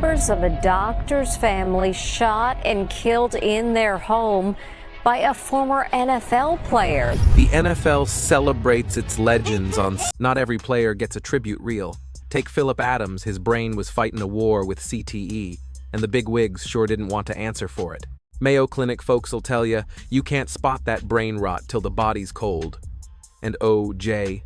members of a doctor's family shot and killed in their home by a former NFL player. The NFL celebrates its legends on... Not every player gets a tribute reel. Take Philip Adams, his brain was fighting a war with CTE, and the big wigs sure didn't want to answer for it. Mayo Clinic folks'll tell you can't spot that brain rot till the body's cold. And oh, Jay,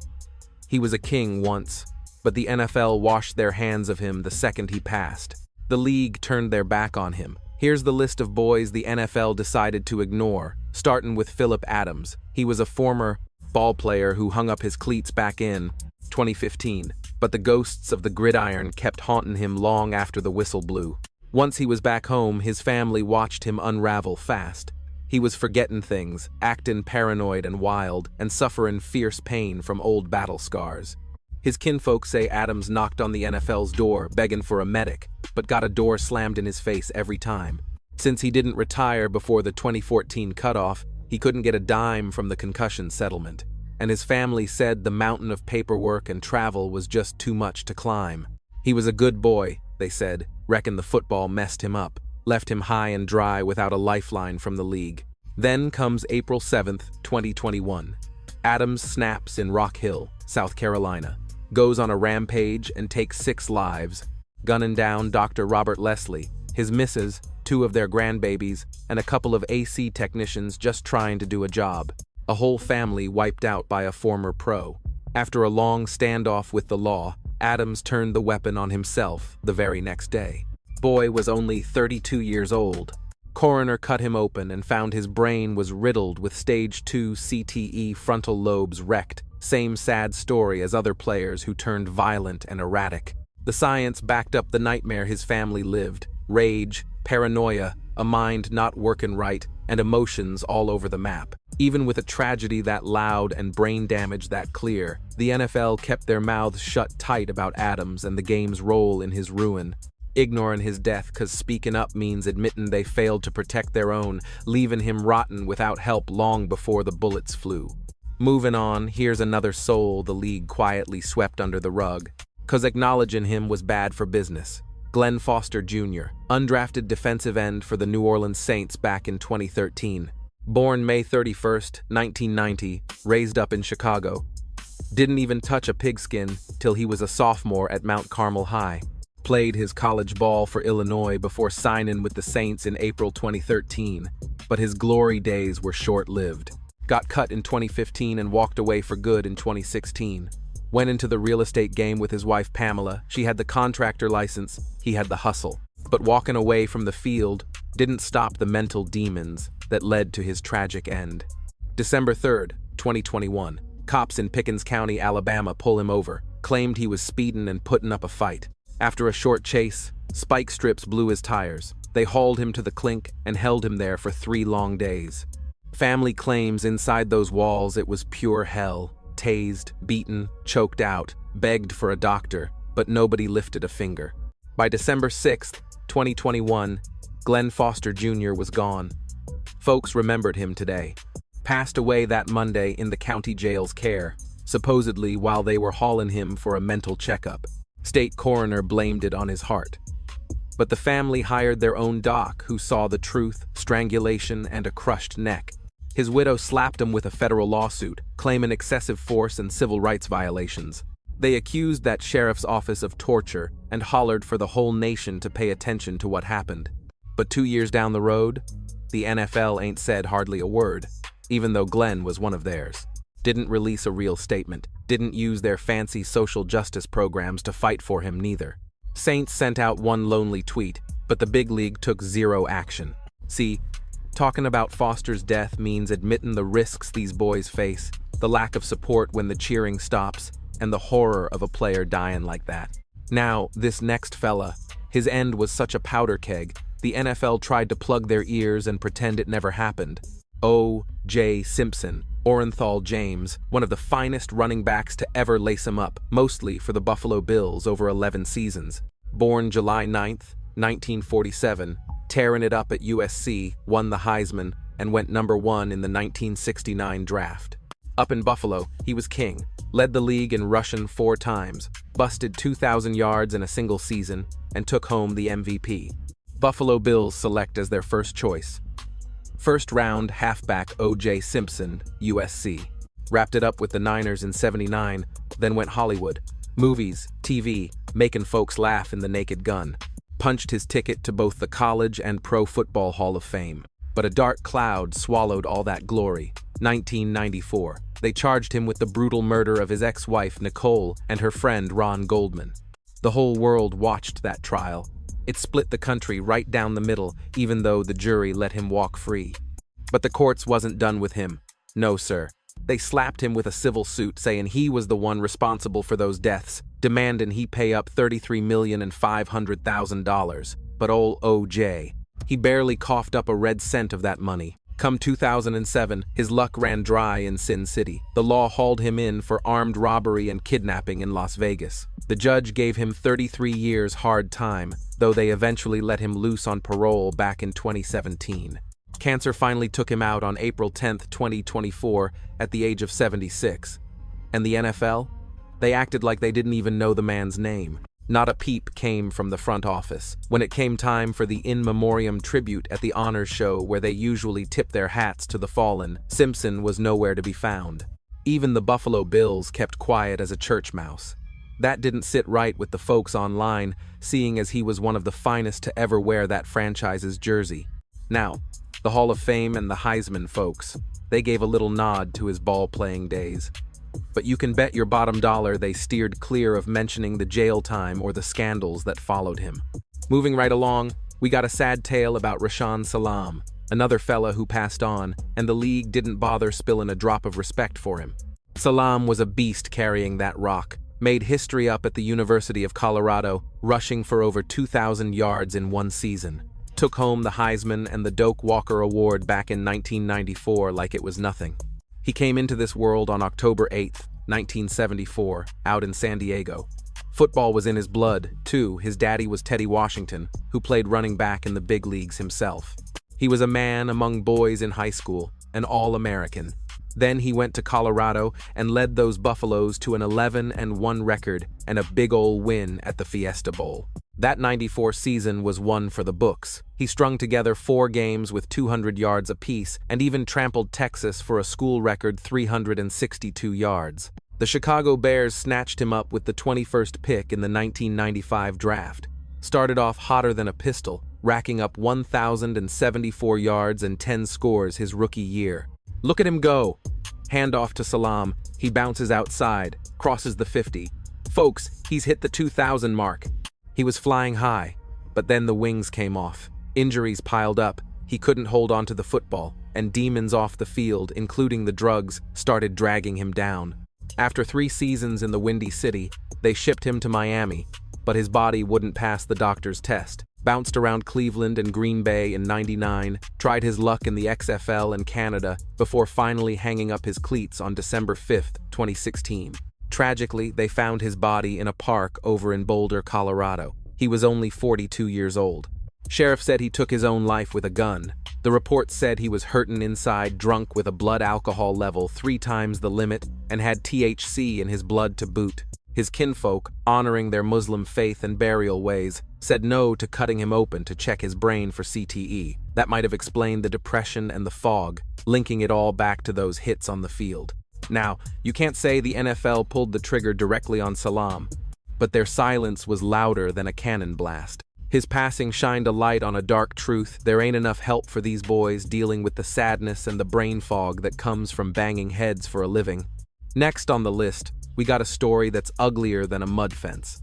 he was a king once, but the NFL washed their hands of him the second he passed. The league turned their back on him. Here's the list of boys the NFL decided to ignore, starting with Philip Adams. He was a former ball player who hung up his cleats back in 2015, but the ghosts of the gridiron kept haunting him long after the whistle blew. Once he was back home, his family watched him unravel fast. He was forgetting things, acting paranoid and wild, and suffering fierce pain from old battle scars. His kinfolk say Adams knocked on the NFL's door, begging for a medic, but got a door slammed in his face every time. Since he didn't retire before the 2014 cutoff, he couldn't get a dime from the concussion settlement, and his family said the mountain of paperwork and travel was just too much to climb. He was a good boy, they said, reckon the football messed him up, left him high and dry without a lifeline from the league. Then comes April 7th, 2021. Adams snaps in Rock Hill, South Carolina, goes on a rampage and takes 6 lives, gunning down Dr. Robert Leslie, his missus, 2 of their grandbabies, and a couple of AC technicians just trying to do a job. A whole family wiped out by a former pro. After a long standoff with the law, Adams turned the weapon on himself the very next day. Boy was only 32 years old. Coroner cut him open and found his brain was riddled with stage 2 CTE, frontal lobes wrecked. Same sad story as other players who turned violent and erratic. The science backed up the nightmare his family lived. Rage, paranoia, a mind not working right, and emotions all over the map. Even with a tragedy that loud and brain damage that clear, the NFL kept their mouths shut tight about Adams and the game's role in his ruin. Ignoring his death cause speaking up means admitting they failed to protect their own, leaving him rotten without help long before the bullets flew. Moving on, here's another soul the league quietly swept under the rug, cause acknowledging him was bad for business. Glenn Foster Jr., undrafted defensive end for the New Orleans Saints back in 2013. Born May 31st, 1990, raised up in Chicago. Didn't even touch a pigskin till he was a sophomore at Mount Carmel High. Played his college ball for Illinois before signing with the Saints in April 2013, but his glory days were short-lived. Got cut in 2015 and walked away for good in 2016. Went into the real estate game with his wife Pamela. She had the contractor license, he had the hustle. But walking away from the field didn't stop the mental demons that led to his tragic end. December 3rd, 2021. Cops in Pickens County, Alabama pull him over, claimed he was speeding and putting up a fight. After a short chase, spike strips blew his tires. They hauled him to the clink and held him there for 3 long days. Family claims inside those walls it was pure hell. Tased, beaten, choked out, begged for a doctor, but nobody lifted a finger. By December 6th, 2021, Glenn Foster Jr. was gone. Folks remembered him today. Passed away that Monday in the county jail's care, supposedly while they were hauling him for a mental checkup. State coroner blamed it on his heart. But the family hired their own doc who saw the truth, strangulation, and a crushed neck. His widow slapped him with a federal lawsuit, claiming excessive force and civil rights violations. They accused that sheriff's office of torture and hollered for the whole nation to pay attention to what happened. But 2 years down the road, the NFL ain't said hardly a word, even though Glenn was one of theirs. Didn't release a real statement, didn't use their fancy social justice programs to fight for him neither. Saints sent out one lonely tweet, but the big league took 0 action. See, talking about Foster's death means admitting the risks these boys face, the lack of support when the cheering stops, and the horror of a player dying like that. Now, this next fella, his end was such a powder keg, the NFL tried to plug their ears and pretend it never happened. O.J. Simpson, Orenthal James, one of the finest running backs to ever lace him up, mostly for the Buffalo Bills over 11 seasons. Born July 9th, 1947, tearing it up at USC, won the Heisman, and went number 1 in the 1969 draft. Up in Buffalo, he was king, led the league in rushing 4 times, busted 2,000 yards in a single season, and took home the MVP. Buffalo Bills select as their first choice. First round, halfback O.J. Simpson, USC. Wrapped it up with the Niners in '79, then went Hollywood. Movies, TV, making folks laugh in The Naked Gun. Punched his ticket to both the College and Pro Football Hall of Fame. But a dark cloud swallowed all that glory. 1994. They charged him with the brutal murder of his ex-wife Nicole and her friend Ron Goldman. The whole world watched that trial. It split the country right down the middle, even though the jury let him walk free. But the courts wasn't done with him. No, sir. They slapped him with a civil suit saying he was the one responsible for those deaths, demanding he pay up $33,500,000. But ol' O.J., he barely coughed up a red cent of that money. Come 2007, his luck ran dry in Sin City. The law hauled him in for armed robbery and kidnapping in Las Vegas. The judge gave him 33 years hard time, though they eventually let him loose on parole back in 2017. Cancer finally took him out on April 10, 2024, at the age of 76. And the NFL? They acted like they didn't even know the man's name. Not a peep came from the front office. When it came time for the in memoriam tribute at the honors show where they usually tip their hats to the fallen, Simpson was nowhere to be found. Even the Buffalo Bills kept quiet as a church mouse. That didn't sit right with the folks online, seeing as he was one of the finest to ever wear that franchise's jersey. Now, the Hall of Fame and the Heisman folks, they gave a little nod to his ball-playing days. But you can bet your bottom dollar they steered clear of mentioning the jail time or the scandals that followed him. Moving right along, we got a sad tale about Rashaan Salam, another fella who passed on, and the league didn't bother spilling a drop of respect for him. Salam was a beast carrying that rock, made history up at the University of Colorado, rushing for over 2,000 yards in one season. Took home the Heisman and the Doak Walker Award back in 1994 like it was nothing. He came into this world on October 8, 1974, out in San Diego. Football was in his blood, too. His daddy was Teddy Washington, who played running back in the big leagues himself. He was a man among boys in high school, an All-American. Then he went to Colorado and led those Buffaloes to an 11-1 record and a big ol' win at the Fiesta Bowl. That '94 season was one for the books. He strung together 4 games with 200 yards apiece and even trampled Texas for a school record 362 yards. The Chicago Bears snatched him up with the 21st pick in the 1995 draft. Started off hotter than a pistol, racking up 1,074 yards and 10 scores his rookie year. Look at him go. Handoff to Salam. He bounces outside, crosses the 50. Folks, he's hit the 2,000 mark. He was flying high, but then the wings came off. Injuries piled up, he couldn't hold on to the football, and demons off the field, including the drugs, started dragging him down. After 3 seasons in the Windy City, they shipped him to Miami, but his body wouldn't pass the doctor's test. Bounced around Cleveland and Green Bay in '99, tried his luck in the XFL and Canada before finally hanging up his cleats on December 5, 2016. Tragically, they found his body in a park over in Boulder, Colorado. He was only 42 years old. Sheriff said he took his own life with a gun. The report said he was hurting inside, drunk with a blood alcohol level 3 times the limit, and had THC in his blood to boot. His kinfolk, honoring their Muslim faith and burial ways, said no to cutting him open to check his brain for CTE. That might have explained the depression and the fog, linking it all back to those hits on the field. Now, you can't say the NFL pulled the trigger directly on Salam, but their silence was louder than a cannon blast. His passing shined a light on a dark truth. There ain't enough help for these boys dealing with the sadness and the brain fog that comes from banging heads for a living. Next on the list, we got a story that's uglier than a mud fence.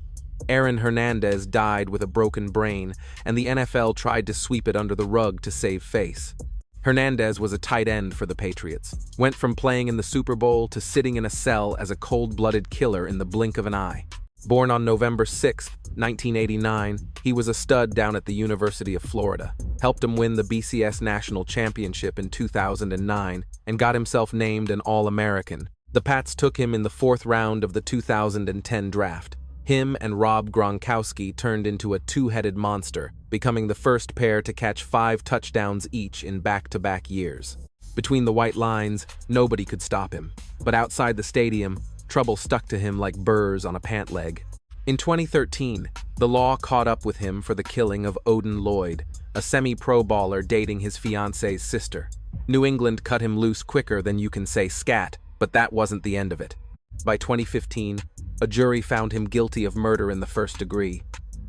Aaron Hernandez died with a broken brain, and the NFL tried to sweep it under the rug to save face. Hernandez was a tight end for the Patriots. Went from playing in the Super Bowl to sitting in a cell as a cold-blooded killer in the blink of an eye. Born on November 6, 1989, he was a stud down at the University of Florida. Helped him win the BCS National Championship in 2009 and got himself named an All-American. The Pats took him in the 4th round of the 2010 draft. Him and Rob Gronkowski turned into a 2-headed monster, becoming the first pair to catch 5 touchdowns each in back-to-back years. Between the white lines, nobody could stop him. But outside the stadium, trouble stuck to him like burrs on a pant leg. In 2013, the law caught up with him for the killing of Odin Lloyd, a semi-pro baller dating his fiance's sister. New England cut him loose quicker than you can say scat, but that wasn't the end of it. By 2015, a jury found him guilty of murder in the first degree.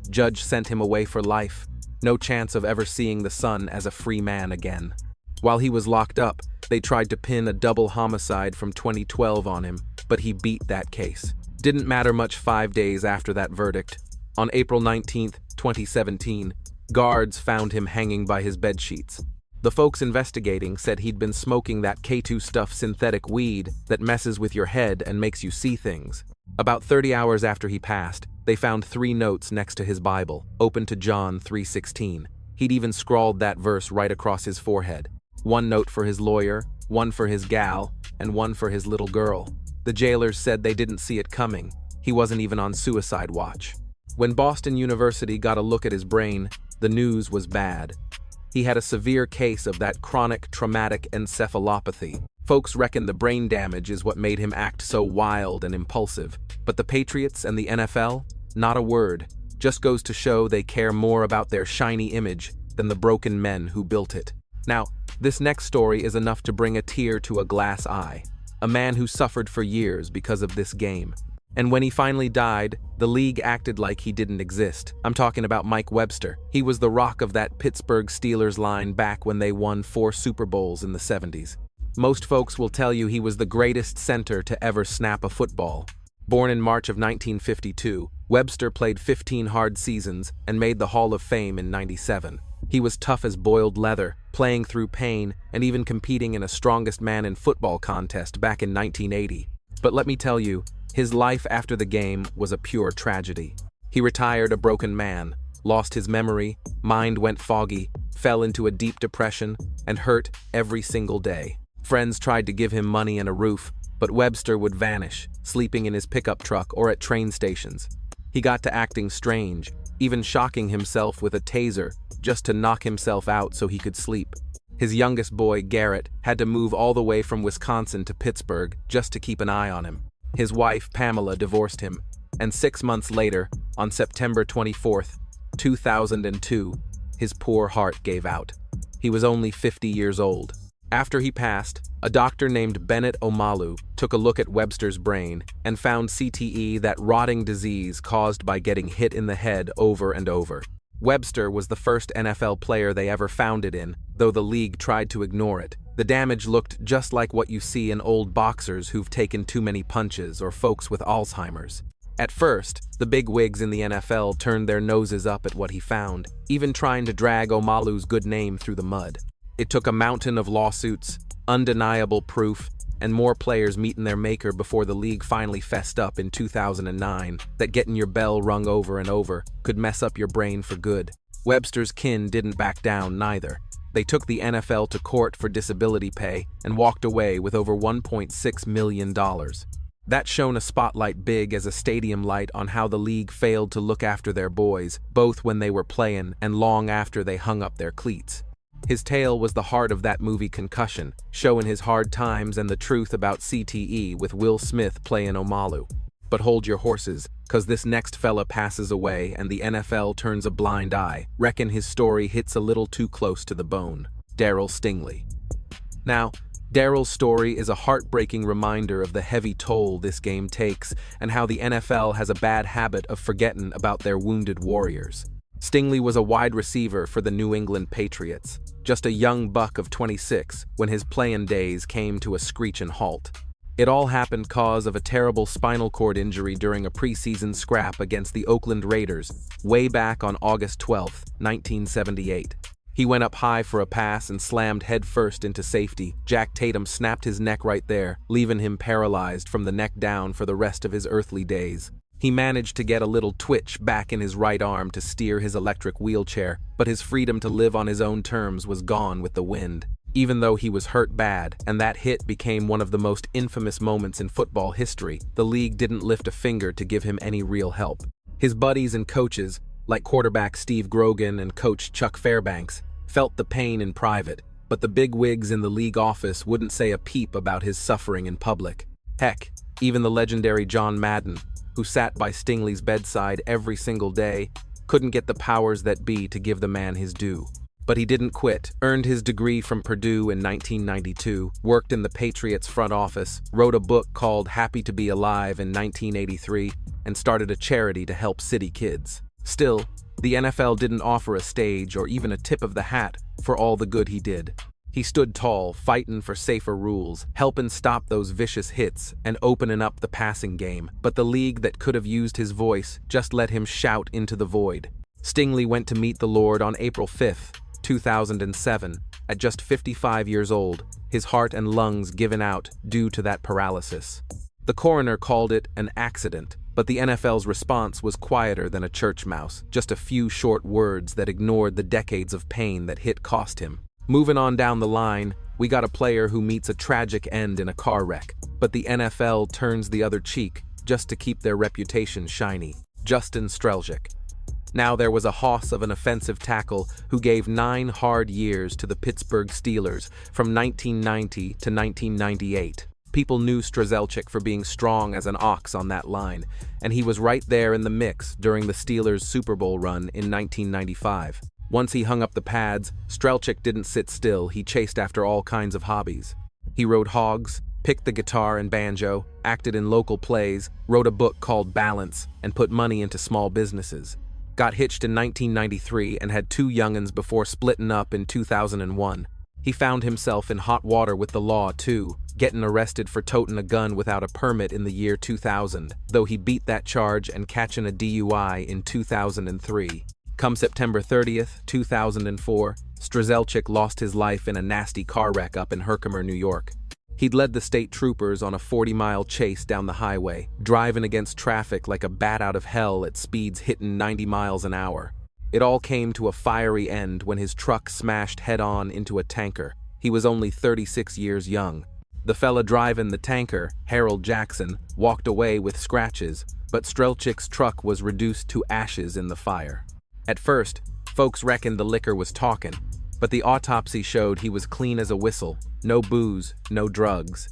Judge sent him away for life. No chance of ever seeing the sun as a free man again. While he was locked up, they tried to pin a double homicide from 2012 on him, but he beat that case. Didn't matter much 5 days after that verdict. On April 19, 2017, guards found him hanging by his bedsheets. The folks investigating said he'd been smoking that K2 stuff synthetic weed that messes with your head and makes you see things. About 30 hours after he passed, they found 3 notes next to his Bible, open to John 3:16. He'd even scrawled that verse right across his forehead. 1 note for his lawyer, 1 for his gal, and 1 for his little girl. The jailers said they didn't see it coming. He wasn't even on suicide watch. When Boston University got a look at his brain, the news was bad. He had a severe case of that chronic traumatic encephalopathy. Folks reckon the brain damage is what made him act so wild and impulsive. But the Patriots and the NFL? Not a word. Just goes to show they care more about their shiny image than the broken men who built it. Now, this next story is enough to bring a tear to a glass eye. A man who suffered for years because of this game. And when he finally died, the league acted like he didn't exist. I'm talking about Mike Webster. He was the rock of that Pittsburgh Steelers line back when they won 4 Super Bowls in the 70s. Most folks will tell you he was the greatest center to ever snap a football. Born in March of 1952, Webster played 15 hard seasons and made the Hall of Fame in '97. He was tough as boiled leather, playing through pain, and even competing in a strongest man in football contest back in 1980. But let me tell you, his life after the game was a pure tragedy. He retired a broken man, lost his memory, mind went foggy, fell into a deep depression, and hurt every single day. Friends tried to give him money and a roof, but Webster would vanish, sleeping in his pickup truck or at train stations. He got to acting strange, even shocking himself with a taser just to knock himself out so he could sleep. His youngest boy, Garrett, had to move all the way from Wisconsin to Pittsburgh just to keep an eye on him. His wife, Pamela, divorced him, and 6 months later, on September 24, 2002, his poor heart gave out. He was only 50 years old. After he passed, a doctor named Bennett Omalu took a look at Webster's brain and found CTE, that rotting disease caused by getting hit in the head over and over. Webster was the first NFL player they ever found it in, though the league tried to ignore it. The damage looked just like what you see in old boxers who've taken too many punches or folks with Alzheimer's. At first, the big wigs in the NFL turned their noses up at what he found, even trying to drag Omalu's good name through the mud. It took a mountain of lawsuits, undeniable proof, and more players meeting their maker before the league finally fessed up in 2009 that getting your bell rung over and over could mess up your brain for good. Webster's kin didn't back down neither. They took the NFL to court for disability pay and walked away with over $1.6 million. That shone a spotlight big as a stadium light on how the league failed to look after their boys, both when they were playing and long after they hung up their cleats. His tale was the heart of that movie Concussion, showing his hard times and the truth about CTE with Will Smith playing Omalu. But hold your horses, cause this next fella passes away and the NFL turns a blind eye. Reckon his story hits a little too close to the bone. Darryl Stingley. Now, Darryl's story is a heartbreaking reminder of the heavy toll this game takes and how the NFL has a bad habit of forgetting about their wounded warriors. Stingley was a wide receiver for the New England Patriots, just a young buck of 26 when his playing days came to a screeching halt. It all happened cause of a terrible spinal cord injury during a preseason scrap against the Oakland Raiders way back on August 12, 1978. He went up high for a pass and slammed headfirst into safety. Jack Tatum snapped his neck right there, leaving him paralyzed from the neck down for the rest of his earthly days. He managed to get a little twitch back in his right arm to steer his electric wheelchair, but his freedom to live on his own terms was gone with the wind. Even though he was hurt bad, and that hit became one of the most infamous moments in football history, the league didn't lift a finger to give him any real help. His buddies and coaches, like quarterback Steve Grogan and coach Chuck Fairbanks, felt the pain in private, but the bigwigs in the league office wouldn't say a peep about his suffering in public. Heck, even the legendary John Madden, who sat by Stingley's bedside every single day, couldn't get the powers that be to give the man his due. But he didn't quit, earned his degree from Purdue in 1992, worked in the Patriots front office, wrote a book called Happy to Be Alive in 1983, and started a charity to help city kids. Still, the NFL didn't offer a stage or even a tip of the hat for all the good he did. He stood tall, fighting for safer rules, helping stop those vicious hits and opening up the passing game. But the league that could have used his voice just let him shout into the void. Stingley went to meet the Lord on April 5, 2007, at just 55 years old, his heart and lungs given out due to that paralysis. The coroner called it an accident, but the NFL's response was quieter than a church mouse, just a few short words that ignored the decades of pain that hit cost him. Moving on down the line, we got a player who meets a tragic end in a car wreck, but the NFL turns the other cheek just to keep their reputation shiny. Justin Strelczyk. Now there was a hoss of an offensive tackle who gave 9 hard years to the Pittsburgh Steelers from 1990 to 1998. People knew Strelczyk for being strong as an ox on that line, and he was right there in the mix during the Steelers' Super Bowl run in 1995. Once he hung up the pads, Strelczyk didn't sit still. He chased after all kinds of hobbies. He rode hogs, picked the guitar and banjo, acted in local plays, wrote a book called Balance, and put money into small businesses. Got hitched in 1993 and had 2 young'uns before splitting up in 2001. He found himself in hot water with the law, too, getting arrested for toting a gun without a permit in the year 2000, though he beat that charge and catching a DUI in 2003. Come September 30th, 2004, Strelczyk lost his life in a nasty car wreck up in Herkimer, New York. He'd led the state troopers on a 40-mile chase down the highway, driving against traffic like a bat out of hell at speeds hitting 90 miles an hour. It all came to a fiery end when his truck smashed head-on into a tanker. He was only 36 years young. The fella driving the tanker, Harold Jackson, walked away with scratches, but Strelczyk's truck was reduced to ashes in the fire. At first, folks reckoned the liquor was talking, but the autopsy showed he was clean as a whistle, no booze, no drugs.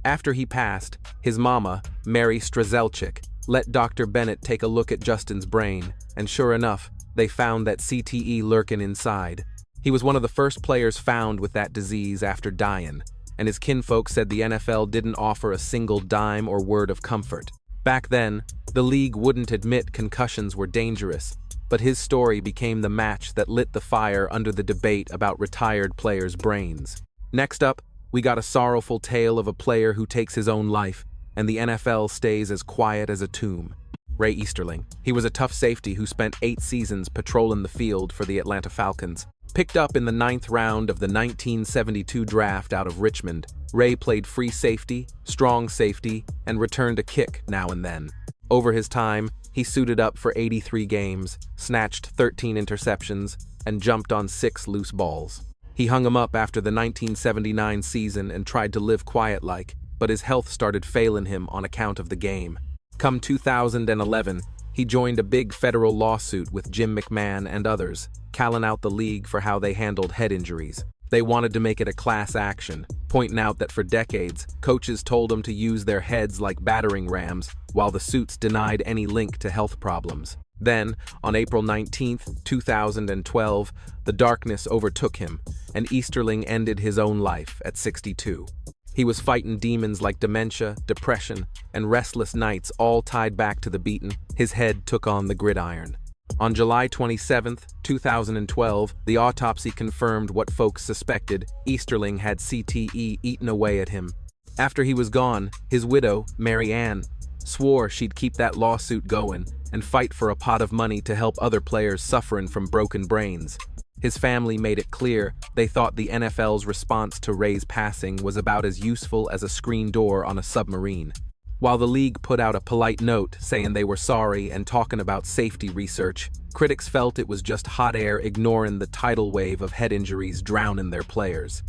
After he passed, his mama, Mary Strelczyk, let Dr. Bennett take a look at Justin's brain, and sure enough, they found that CTE lurking inside. He was one of the first players found with that disease after dying, and his kinfolk said the NFL didn't offer a single dime or word of comfort. Back then, the league wouldn't admit concussions were dangerous, but his story became the match that lit the fire under the debate about retired players' brains. Next up, we got a sorrowful tale of a player who takes his own life, and the NFL stays as quiet as a tomb. Ray Easterling. He was a tough safety who spent 8 seasons patrolling the field for the Atlanta Falcons. Picked up in the 9th round of the 1972 draft out of Richmond, Ray played free safety, strong safety, and returned a kick now and then. Over his time, he suited up for 83 games, snatched 13 interceptions, and jumped on 6 loose balls. He hung him up after the 1979 season and tried to live quiet-like, but his health started failing him on account of the game. Come 2011, he joined a big federal lawsuit with Jim McMahon and others, calling out the league for how they handled head injuries. They wanted to make it a class action, pointing out that for decades, coaches told them to use their heads like battering rams, while the suits denied any link to health problems. Then, on April 19, 2012, the darkness overtook him, and Easterling ended his own life at 62. He was fighting demons like dementia, depression, and restless nights all tied back to the beaten. His head took on the gridiron. On July 27, 2012, the autopsy confirmed what folks suspected. Easterling had CTE eaten away at him. After he was gone, his widow, Mary Ann, swore she'd keep that lawsuit going and fight for a pot of money to help other players suffering from broken brains. His family made it clear they thought the NFL's response to Ray's passing was about as useful as a screen door on a submarine. While the league put out a polite note saying they were sorry and talking about safety research, critics felt it was just hot air ignoring the tidal wave of head injuries drowning their players.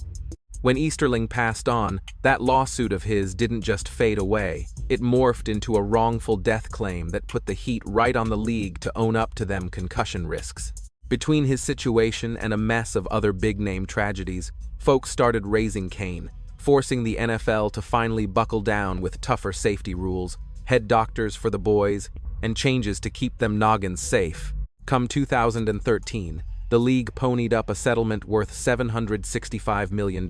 When Easterling passed on, that lawsuit of his didn't just fade away. It morphed into a wrongful death claim that put the heat right on the league to own up to them concussion risks. Between his situation and a mess of other big-name tragedies, folks started raising Cain, forcing the NFL to finally buckle down with tougher safety rules. head doctors for the boys, and changes to keep them noggins safe. Come 2013, the league ponied up a settlement worth $765 million,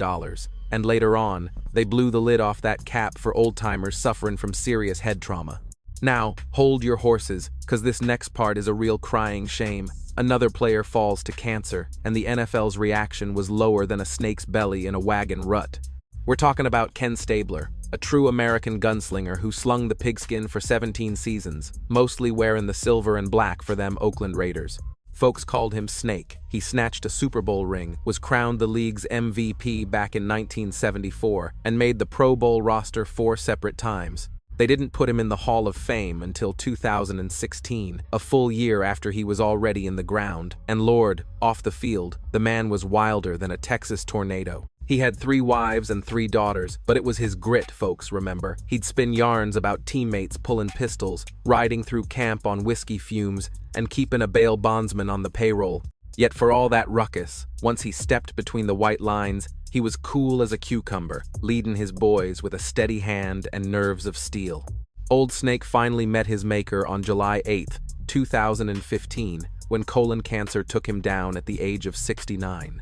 and later on, they blew the lid off that cap for old-timers suffering from serious head trauma. Now, hold your horses, cause this next part is a real crying shame. Another player falls to cancer, and the NFL's reaction was lower than a snake's belly in a wagon rut. We're talking about Ken Stabler, a true American gunslinger who slung the pigskin for 17 seasons, mostly wearing the silver and black for them Oakland Raiders. Folks called him Snake. He snatched a Super Bowl ring, was crowned the league's MVP back in 1974, and made the Pro Bowl roster 4 separate times. They didn't put him in the Hall of Fame until 2016, a full year after he was already in the ground. And Lord, off the field, the man was wilder than a Texas tornado. He had 3 wives and 3 daughters, but it was his grit, folks remember. He'd spin yarns about teammates pulling pistols, riding through camp on whiskey fumes, and keeping a bail bondsman on the payroll. Yet for all that ruckus, once he stepped between the white lines, he was cool as a cucumber, leading his boys with a steady hand and nerves of steel. Old Snake finally met his maker on July 8, 2015, when colon cancer took him down at the age of 69.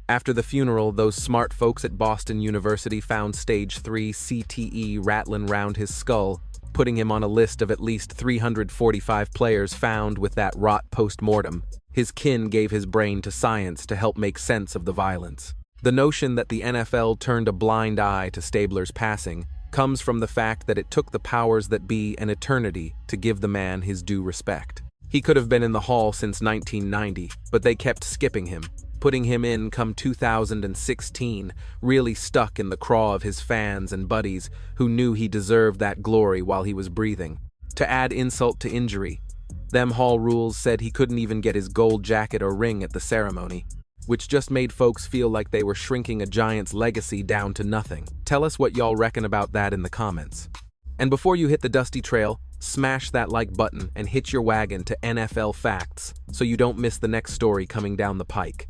After the funeral, those smart folks at Boston University found stage 3 CTE rattling round his skull, putting him on a list of at least 345 players found with that rot post-mortem. His kin gave his brain to science to help make sense of the violence. The notion that the NFL turned a blind eye to Stabler's passing comes from the fact that it took the powers that be an eternity to give the man his due respect. He could have been in the Hall since 1990, but they kept skipping him, putting him in come 2016, really stuck in the craw of his fans and buddies who knew he deserved that glory while he was breathing. To add insult to injury, them Hall rules said he couldn't even get his gold jacket or ring at the ceremony, which just made folks feel like they were shrinking a Giants' legacy down to nothing. Tell us what y'all reckon about that in the comments. And before you hit the dusty trail, smash that like button and hitch your wagon to NFL Facts so you don't miss the next story coming down the pike.